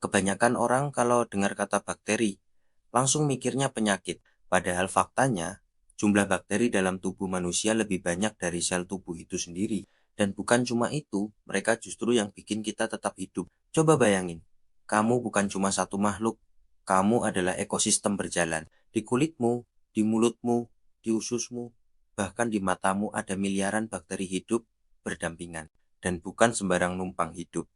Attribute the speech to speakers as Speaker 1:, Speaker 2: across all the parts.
Speaker 1: Kebanyakan orang kalau dengar kata bakteri, langsung mikirnya penyakit. Padahal faktanya, jumlah bakteri dalam tubuh manusia lebih banyak dari sel tubuh itu sendiri. Dan bukan cuma itu, mereka justru yang bikin kita tetap hidup. Coba bayangin, kamu bukan cuma satu makhluk, kamu adalah ekosistem berjalan. Di kulitmu, di mulutmu, di ususmu, bahkan di matamu ada miliaran bakteri hidup berdampingan. Dan bukan sembarang numpang hidup.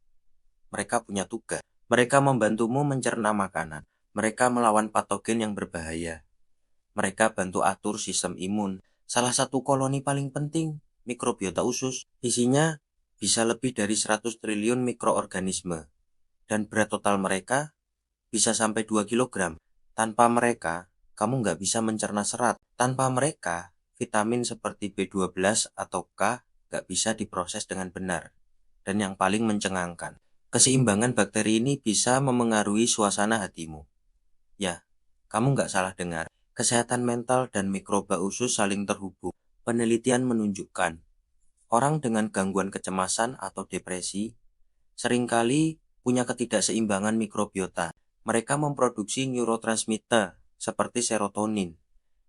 Speaker 1: Mereka punya tugas. Mereka membantumu mencerna makanan. Mereka melawan patogen yang berbahaya. Mereka bantu atur sistem imun. Salah satu koloni paling penting, mikrobiota usus, isinya bisa lebih dari 100 triliun mikroorganisme. Dan berat total mereka bisa sampai 2 kilogram. Tanpa mereka, kamu nggak bisa mencerna serat. Tanpa mereka, vitamin seperti B12 atau K nggak bisa diproses dengan benar. Dan yang paling mencengangkan, keseimbangan bakteri ini bisa memengaruhi suasana hatimu. Ya, kamu nggak salah dengar. Kesehatan mental dan mikroba usus saling terhubung. Penelitian menunjukkan, orang dengan gangguan kecemasan atau depresi seringkali punya ketidakseimbangan mikrobiota. Mereka memproduksi neurotransmitter seperti serotonin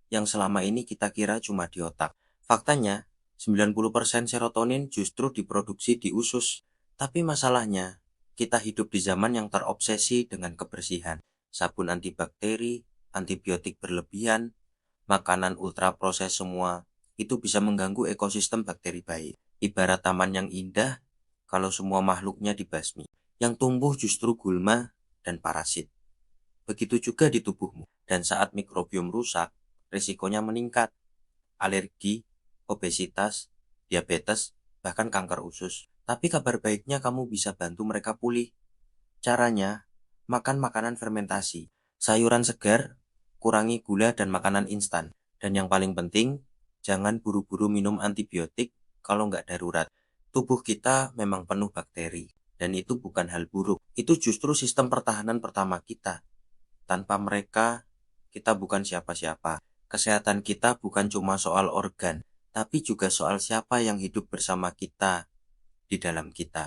Speaker 1: yang selama ini kita kira cuma di otak. Faktanya, 90% serotonin justru diproduksi di usus. Tapi masalahnya, kita hidup di zaman yang terobsesi dengan kebersihan. Sabun antibakteri, antibiotik berlebihan, makanan ultraproses semua, itu bisa mengganggu ekosistem bakteri baik. Ibarat taman yang indah, kalau semua makhluknya dibasmi. Yang tumbuh justru gulma dan parasit. Begitu juga di tubuhmu. Dan saat mikrobiom rusak, risikonya meningkat. Alergi, obesitas, diabetes, bahkan kanker usus. Tapi kabar baiknya kamu bisa bantu mereka pulih. Caranya, makan makanan fermentasi, sayuran segar, kurangi gula dan makanan instan. Dan yang paling penting, jangan buru-buru minum antibiotik kalau nggak darurat. Tubuh kita memang penuh bakteri, dan itu bukan hal buruk. Itu justru sistem pertahanan pertama kita. Tanpa mereka, kita bukan siapa-siapa. Kesehatan kita bukan cuma soal organ, tapi juga soal siapa yang hidup bersama kita di dalam kita.